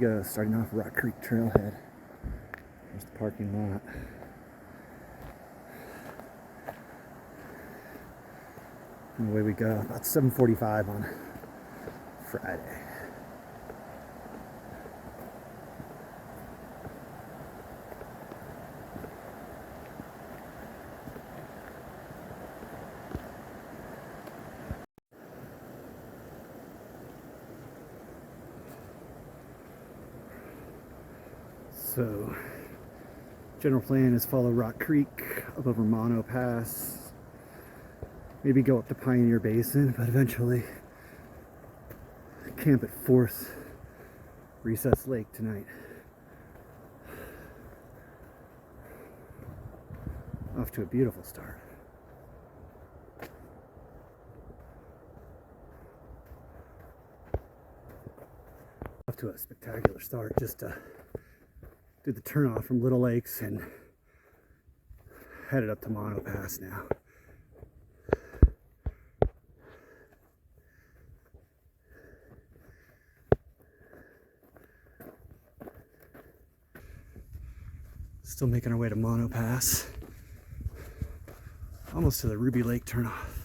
go, starting off Rock Creek Trailhead. There's the parking lot. And away we go, about 7:45 on Friday. So, general plan is follow Rock Creek up over Mono Pass, maybe go up to Pioneer Basin, but eventually camp at 4th Recess Lake tonight. Off to a beautiful start. Off to a spectacular start. Just did the turnoff from Little Lakes and headed up to Mono Pass now. Still making our way to Mono Pass. Almost to the Ruby Lake turnoff.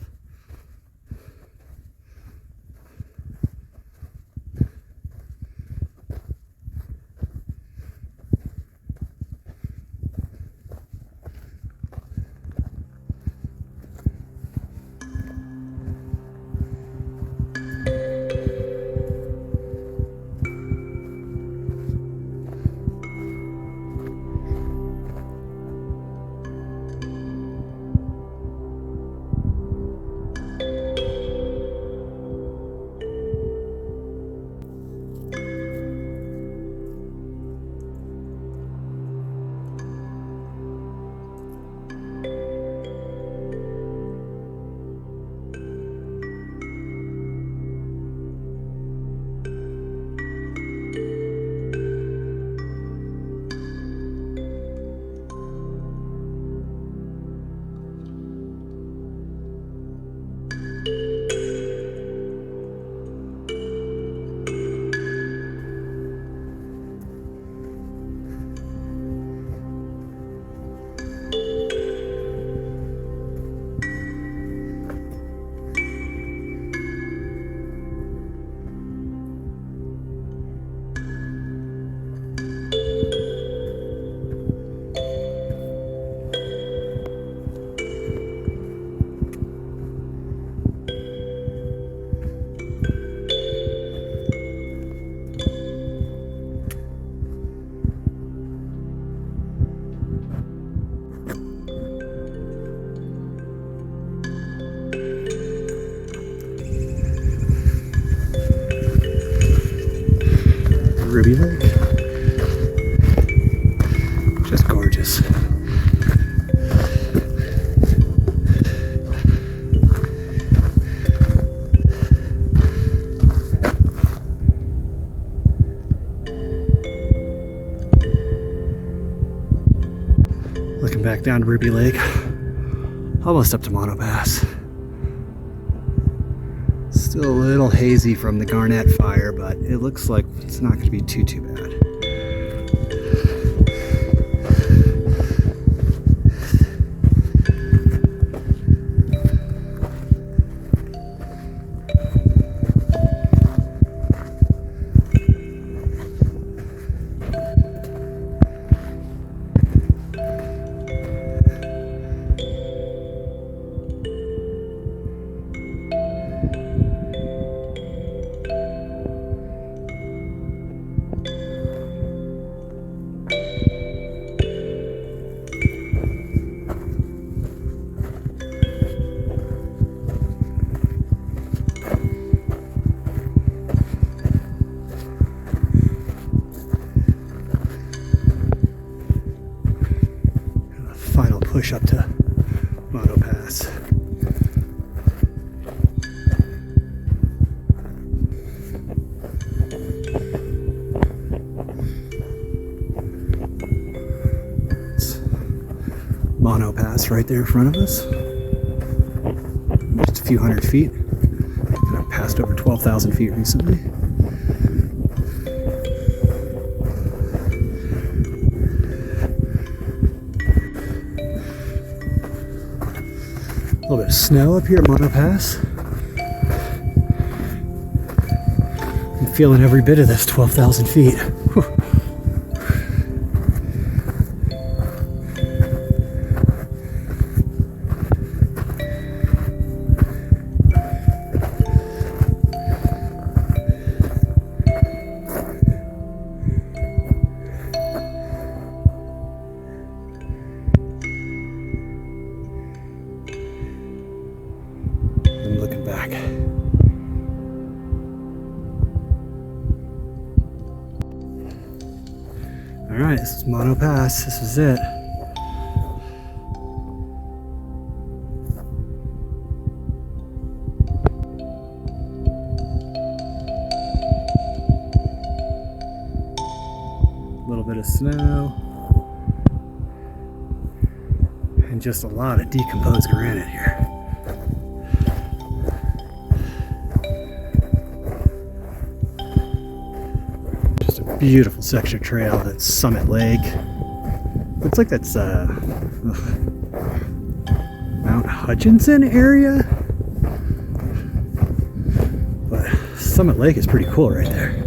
Ruby Lake. Just gorgeous. Looking back down to Ruby Lake, almost up to Mono Pass. Still a little hazy from the Garnet fire, but it looks like it's not going to be too bad. Push up to Mono Pass. It's Mono Pass right there in front of us. Just a few hundred feet. And I've passed over 12,000 feet recently. bit of snow up here at Mono Pass. I'm feeling every bit of this 12,000 feet. Whew. I'm looking back. Alright, this is Mono Pass. This is it. A little bit of snow. And just a lot of decomposed granite here. Beautiful section of trail. That's Summit Lake. Looks like that's Mount Hutchinson area, but Summit Lake is pretty cool right there.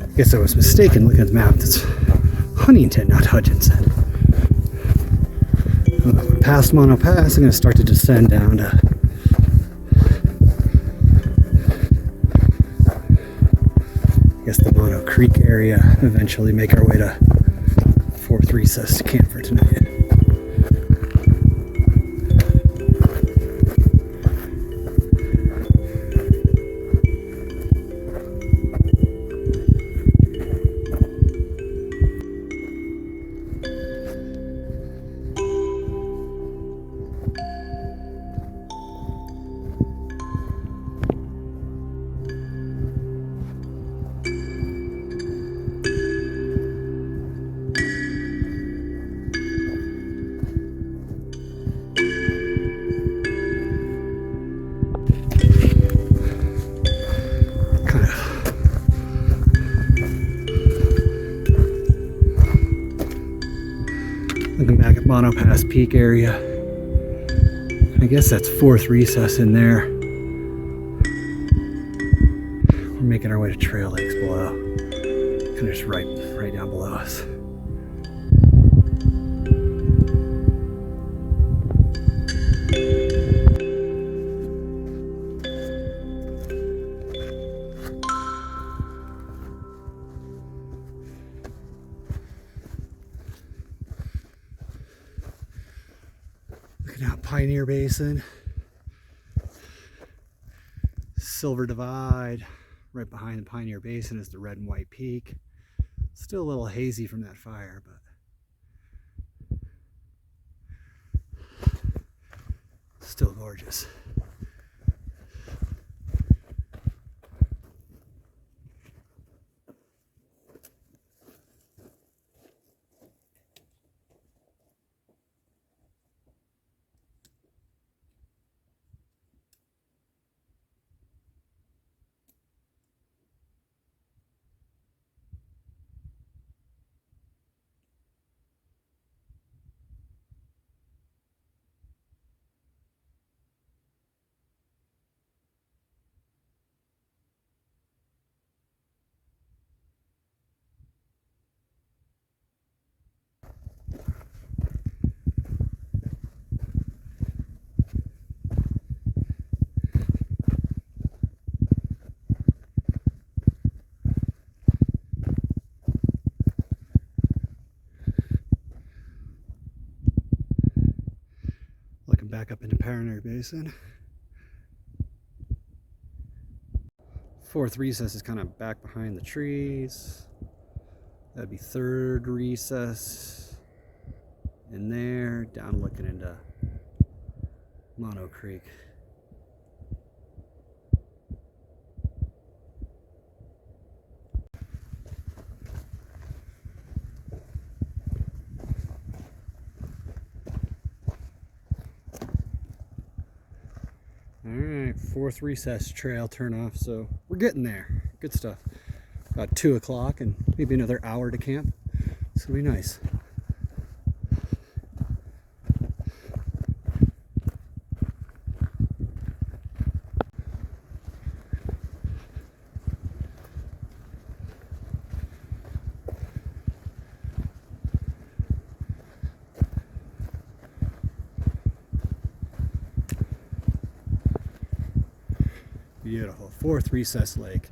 I guess I was mistaken looking at the map. That's Huntington, not Hutchinson. Past Mono Pass, I'm going to start to descend down to I guess the Mono Creek area. Eventually make our way to 4th Recess to camp for tonight. Looking back at Mono Pass Peak area. I guess that's 4th Recess in there. We're making our way to Trail Lakes below. Kind of just right down below us. Looking out Pioneer Basin, Silver Divide. Right behind the Pioneer Basin is the Red and White Peak. Still a little hazy from that fire, but still gorgeous. Back up into Pioneer Basin. 4th Recess is kind of back behind the trees. That'd be 3rd Recess in there, down looking into Mono Creek. Alright, fourth recess trail turn off, so we're getting there. Good stuff. About 2 o'clock and maybe another hour to camp. It's gonna be nice. Beautiful. Fourth recess lake.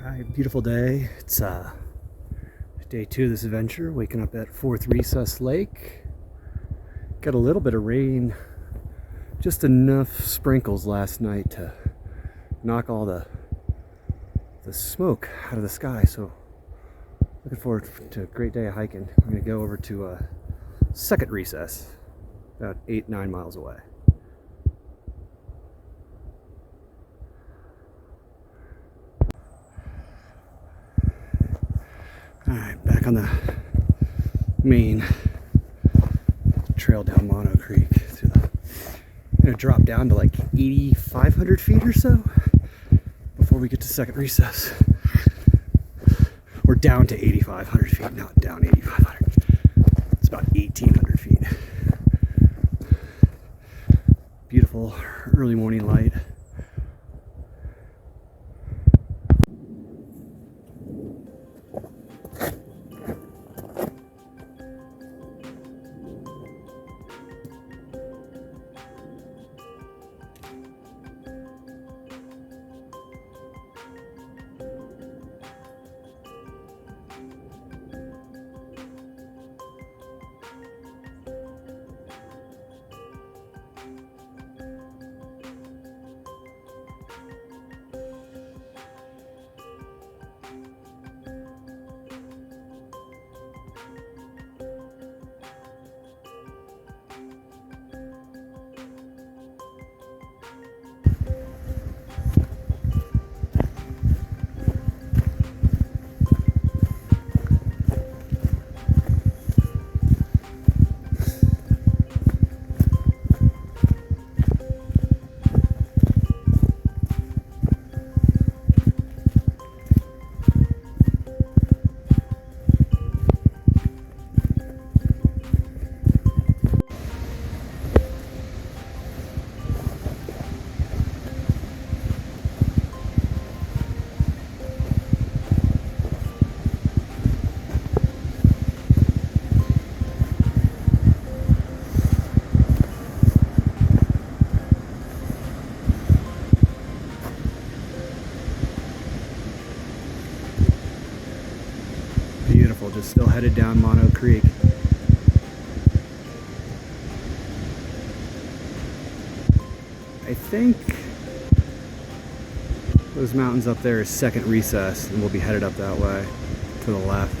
Alright, beautiful day. It's day 2 of this adventure, waking up at Fourth Recess Lake. Got a little bit of rain, just enough sprinkles last night to knock all the smoke out of the sky, so looking forward to a great day of hiking. I'm going to go over to second recess, about 8-9 miles away. Alright, back on the main trail down Mono Creek. I'm going to drop down to like 8,500 feet or so before we get to second recess. We're down to 8,500 feet, not down 8,500. about 1,800 feet. Beautiful early morning light. Beautiful, just still headed down Mono Creek. I think those mountains up there is second recess, and we'll be headed up that way to the left.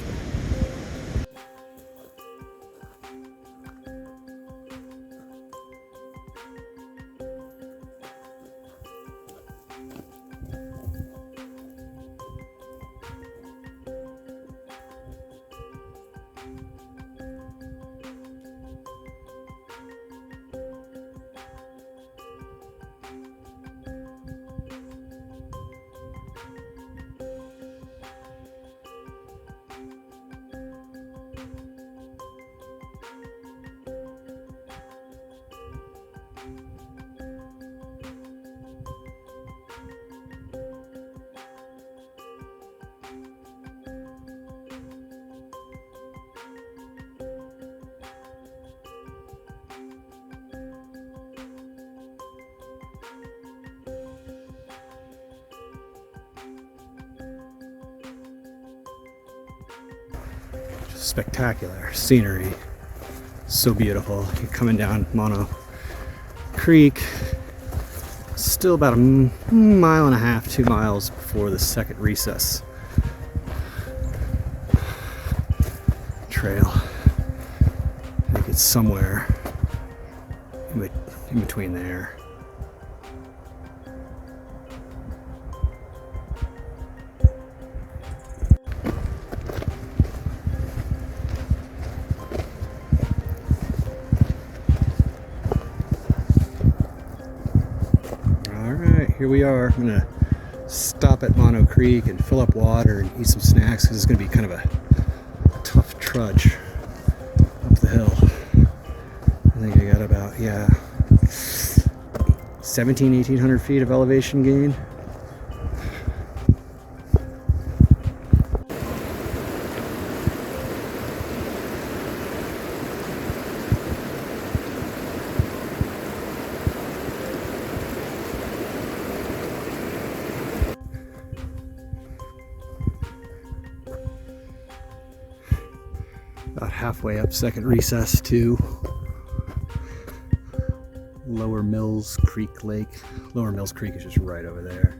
Spectacular scenery, so beautiful. You're coming down Mono Creek, still about a mile and a half, 2 miles before the second recess trail. I think it's somewhere in between there. Here we are. I'm gonna stop at Mono Creek and fill up water and eat some snacks because it's gonna be kind of a tough trudge up the hill. I think I got about 1,800 feet of elevation gain. About halfway up second recess to Lower Mills Creek Lake. Lower Mills Creek is just right over there.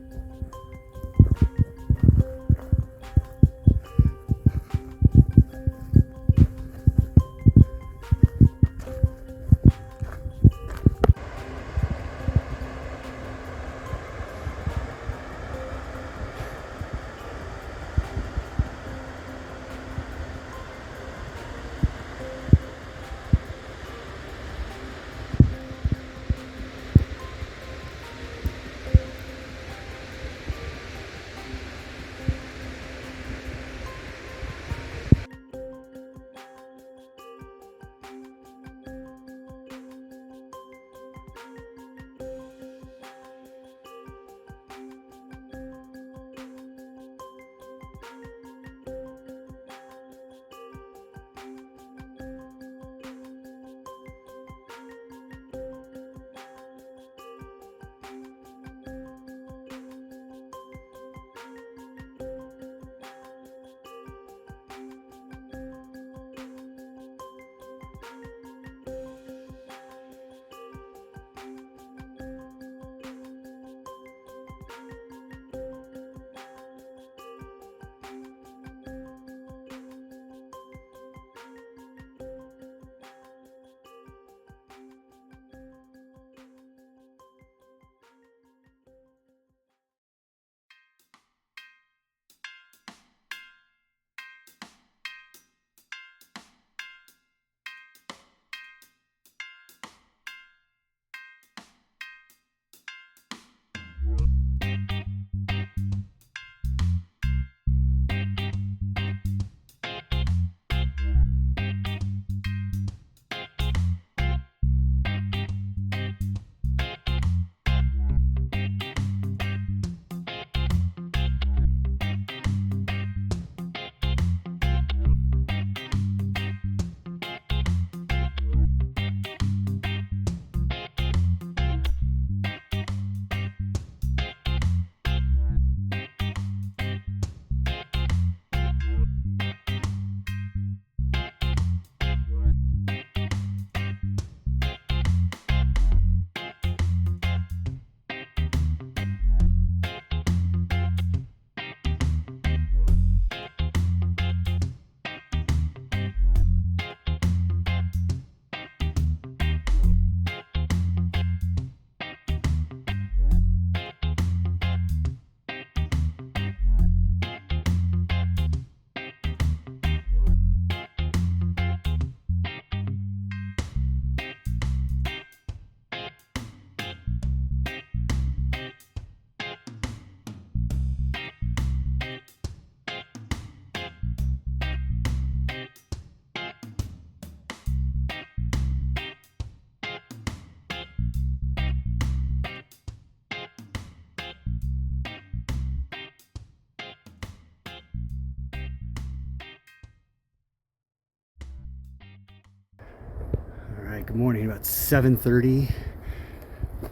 Alright, good morning. About 7:30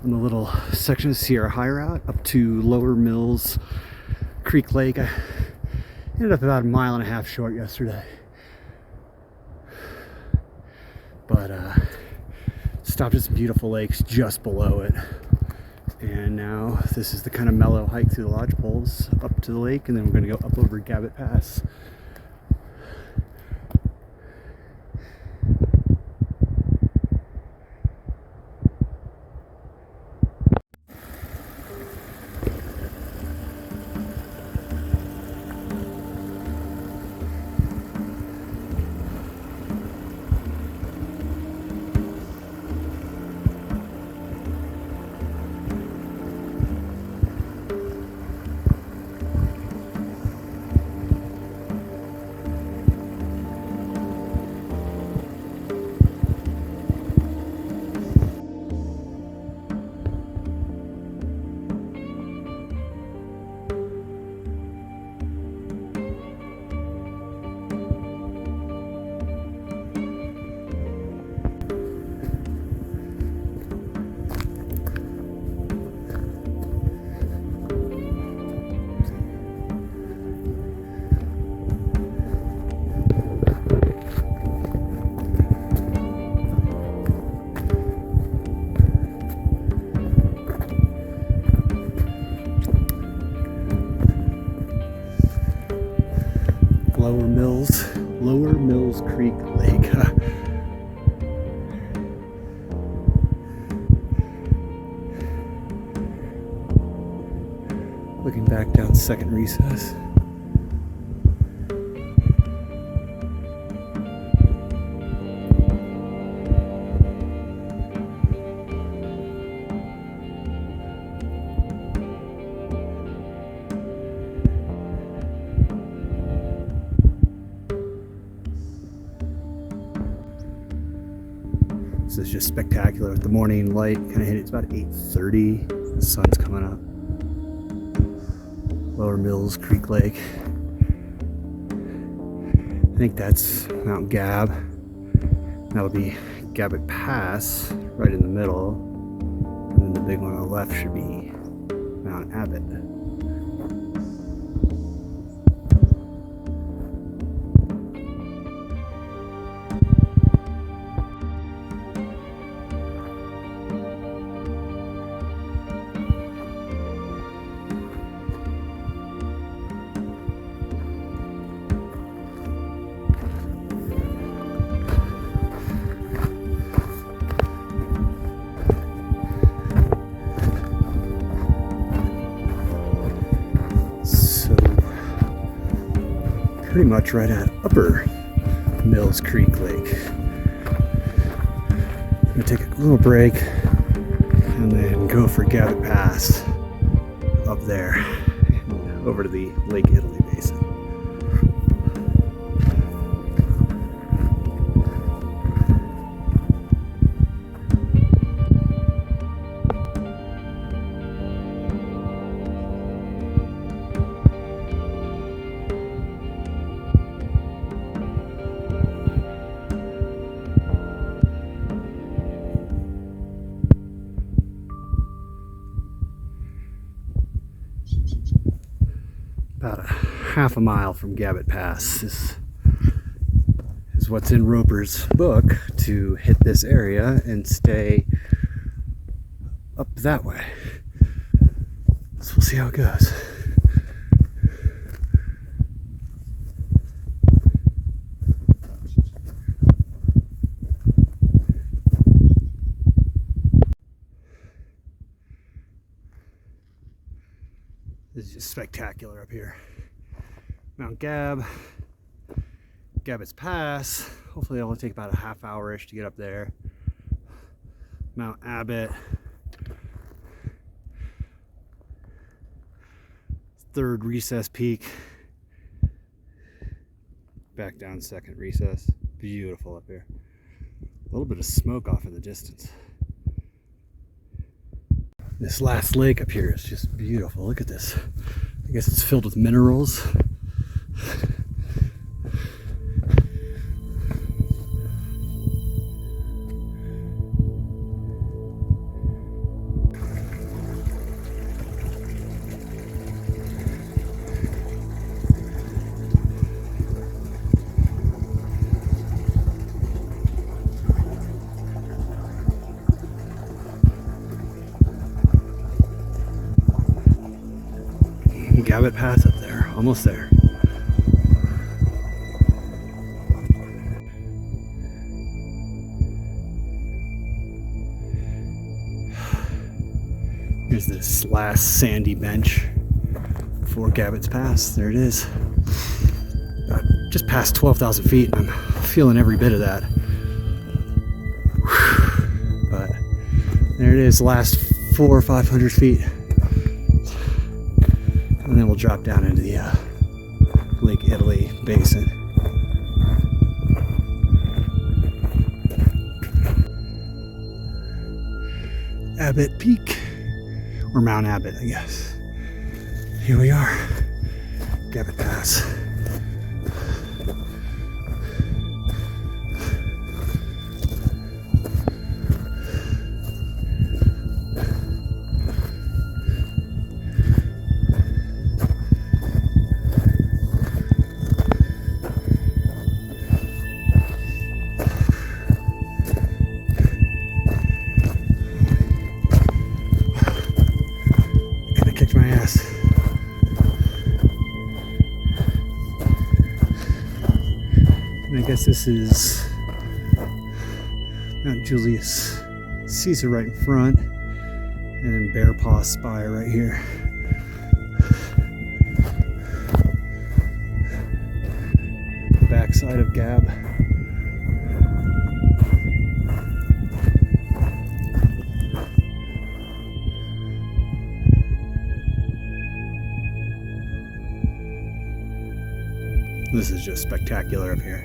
on the little section of Sierra High Route up to Lower Mills Creek Lake. I ended up about a mile and a half short yesterday, but stopped at some beautiful lakes just below it, and now this is the kind of mellow hike through the lodge poles up to the lake, and then we're going to go up over Gabbot Pass. Lower Mills Creek Lake. Looking back down second recess. This is just spectacular with the morning light kind of hit. It's about 8:30. The sun's coming up. Lower Mills Creek Lake. I think that's Mount Gab. That'll be Gabbot Pass right in the middle. And then the big one on the left should be Mount Abbott. Pretty much right at Upper Mills Creek Lake. I'm gonna take a little break and then go for Gabbot Pass up there and over to the Lake Italy Basin. About a half a mile from Gabbot Pass is what's in Roper's book to hit this area and stay up that way. So we'll see how it goes. This is just spectacular up here. Mount Gab, Gabbot's Pass. Hopefully it'll take about a half hour-ish to get up there. Mount Abbott. Third recess peak. Back down second recess. Beautiful up here. A little bit of smoke off in the distance. This last lake up here is just beautiful. Look at this. I guess it's filled with minerals. Gabbot Pass up there. Almost there. Here's this last sandy bench before Gabbot's Pass. There it is. Just past 12,000 feet, and I'm feeling every bit of that. But there it is, last 400 or 500 feet. And then we'll drop down into the Lake Italy basin. Abbott Peak, or Mount Abbott, I guess. Here we are, Gabbot Pass. Kicked my ass. And I guess this is Mount Julius Caesar right in front, and then Bear Paw Spire right here. The backside of Gab. This is just spectacular up here.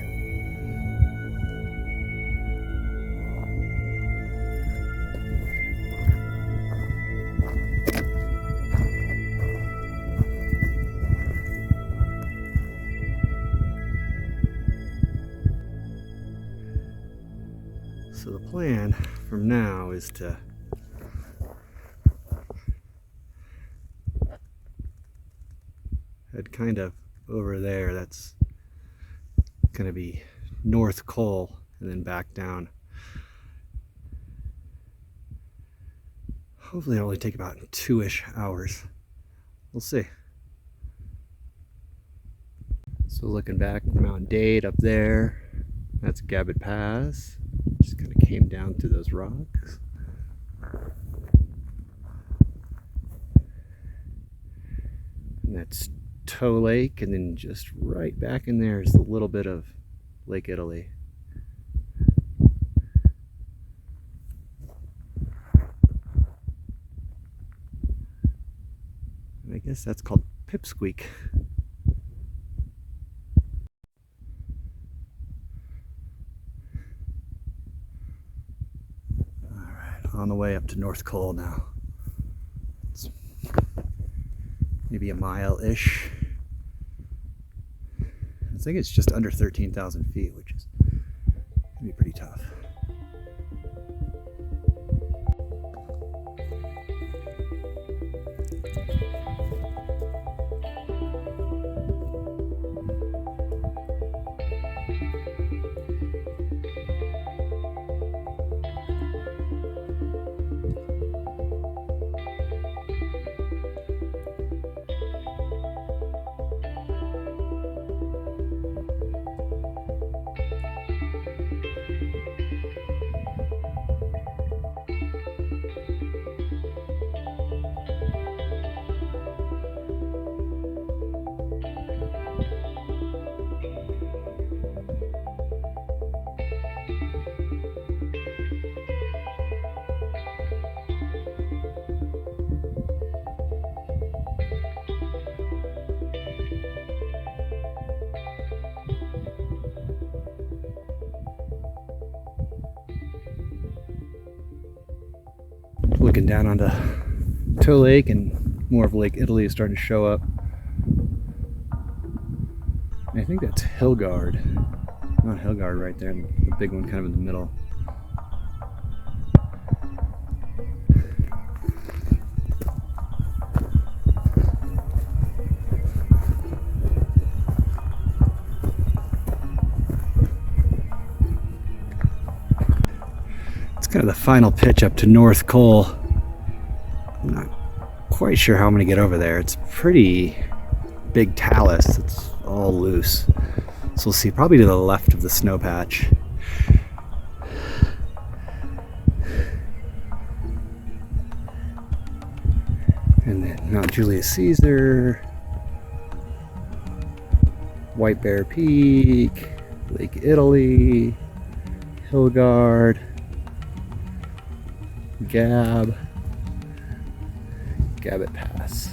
So the plan from now is to head kind of over there. That's going to be North Col, and then back down. Hopefully it'll only take about 2-ish hours. We'll see. So looking back, Mount Dade up there, that's Gabbot Pass. Just kind of came down through those rocks. And that's Toe Lake, and then just right back in there is a little bit of Lake Italy. And I guess that's called Pipsqueak. Alright, on the way up to North Col now. It's maybe a mile-ish. I think it's just under 13,000 feet, which is going to be pretty tough. Looking down onto Toe Lake, and more of Lake Italy is starting to show up. And I think that's Hillgard. Not Hillgard right there, the big one kind of in the middle. It's kind of the final pitch up to North Col. I'm not quite sure how I'm going to get over there. It's pretty big talus that's all loose. So we'll see, probably to the left of the snow patch. And then Mount Julius Caesar, White Bear Peak, Lake Italy, Hillgard, Gabbot Pass.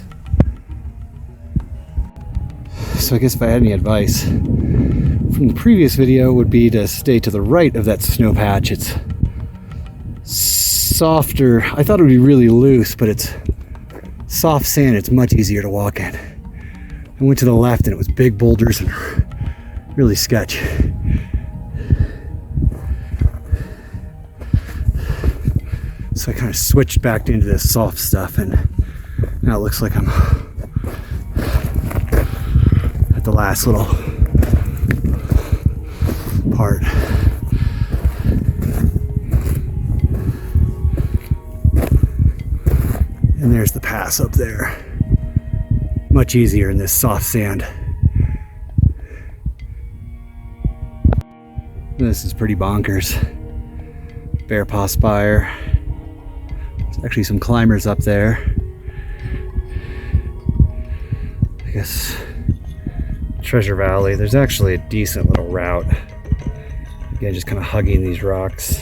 So I guess if I had any advice from the previous video, would be to stay to the right of that snow patch. It's softer. I thought it would be really loose, but it's soft sand. It's much easier to walk in. I went to the left and it was big boulders and really sketch. So I kind of switched back into this soft stuff, and now it looks like I'm at the last little part. And there's the pass up there. Much easier in this soft sand. This is pretty bonkers. Bear Paw Spire. There's actually some climbers up there. I guess Treasure Valley. There's actually a decent little route. Again, just kind of hugging these rocks.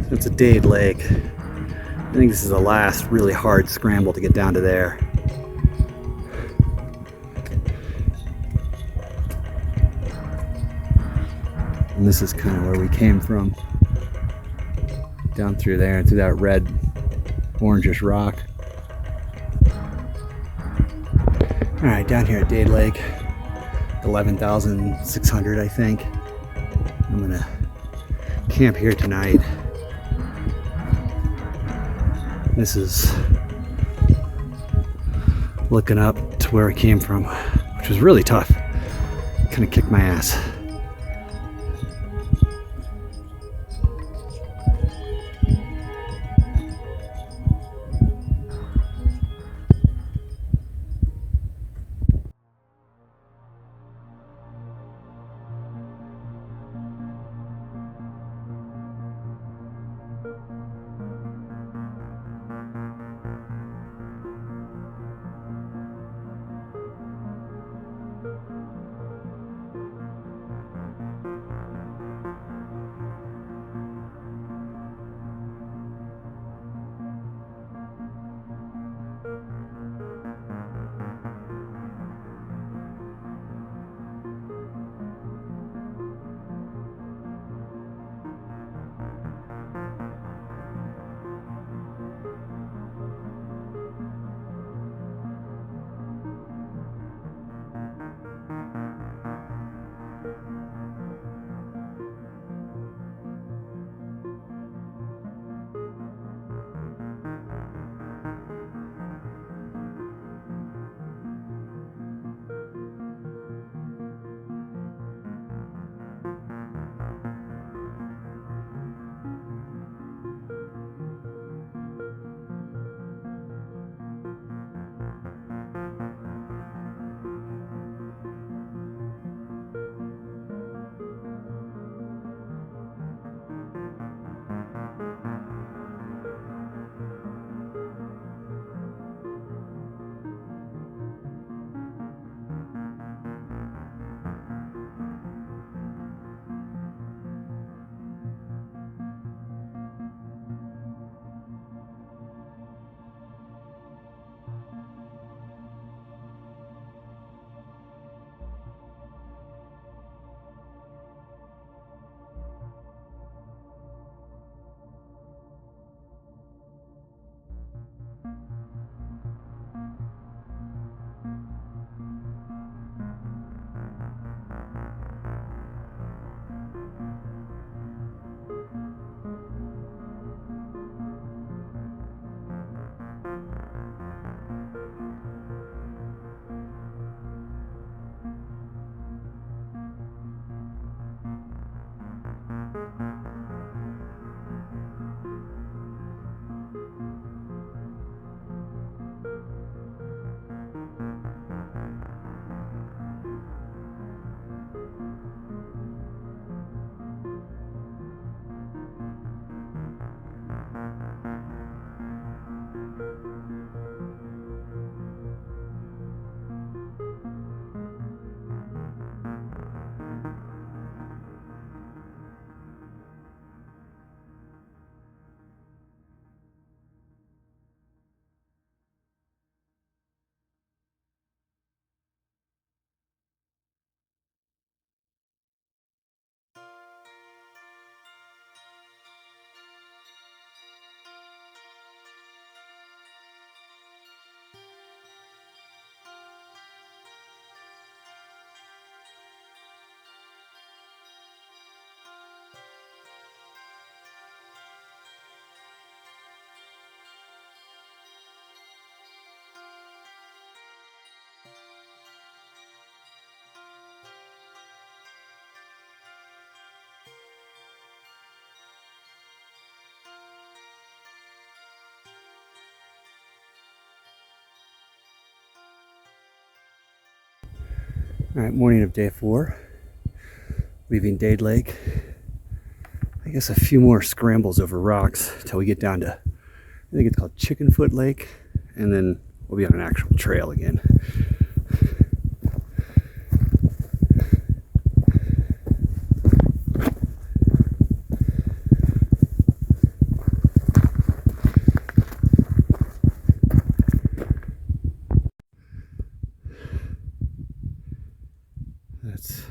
So it's a Dade Lake. I think this is the last really hard scramble to get down to there. And this is kind of where we came from. Down through there and through that red, orangish rock. Alright, down here at Dade Lake, 11,600 I think. I'm gonna camp here tonight. This is looking up to where I came from, which was really tough. Kind of kicked my ass. All right, morning of day 4, leaving Dade Lake. I guess a few more scrambles over rocks till we get down to, I think it's called Chickenfoot Lake, and then we'll be on an actual trail again. That's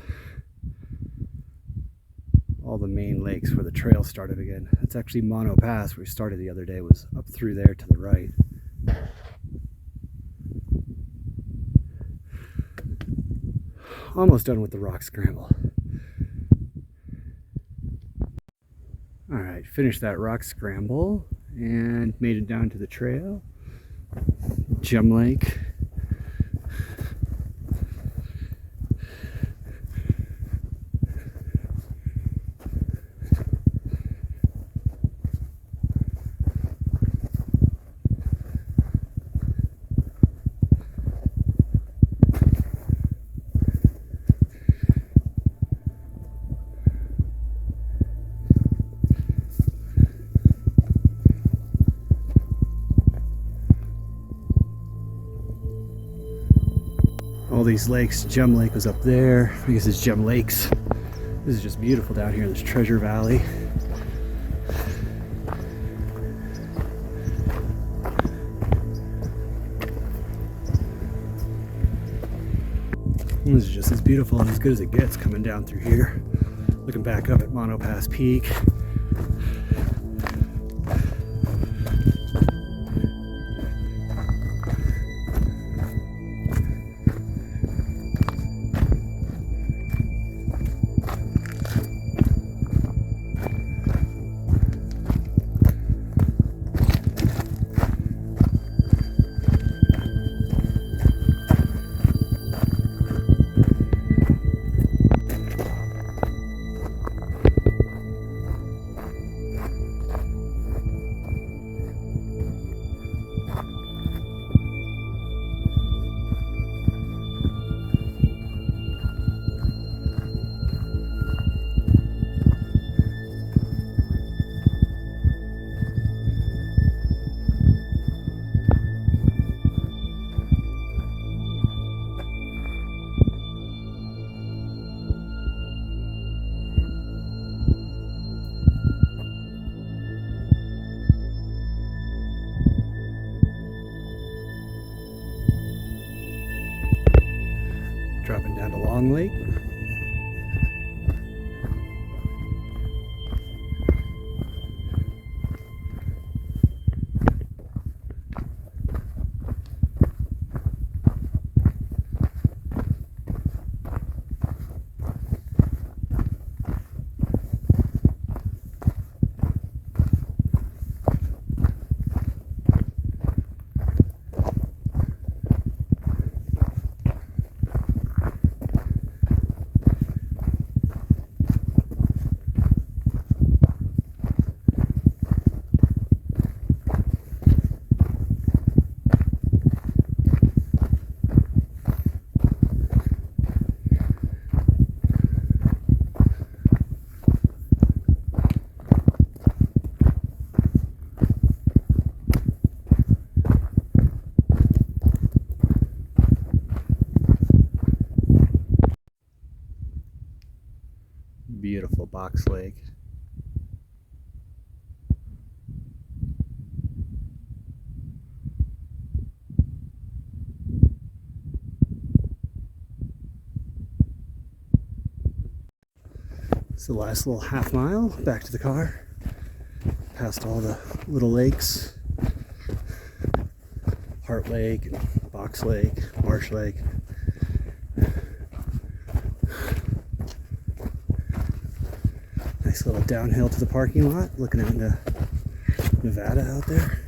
all the main lakes where the trail started again. That's actually Mono Pass, where we started the other day, was up through there to the right. Almost done with the rock scramble. All right, finished that rock scramble and made it down to the trail. Gem Lake. All these lakes. Gem Lake was up there. I guess it's Gem Lakes. This is just beautiful down here. There's Treasure Valley. And this is just as beautiful and as good as it gets coming down through here. Looking back up at Mono Pass Peak. Dropping down to Long Lake. Beautiful Box Lake. It's the last little half mile back to the car. Past all the little lakes. Heart Lake, and Box Lake, Marsh Lake. Nice little downhill to the parking lot, looking out into Nevada out there.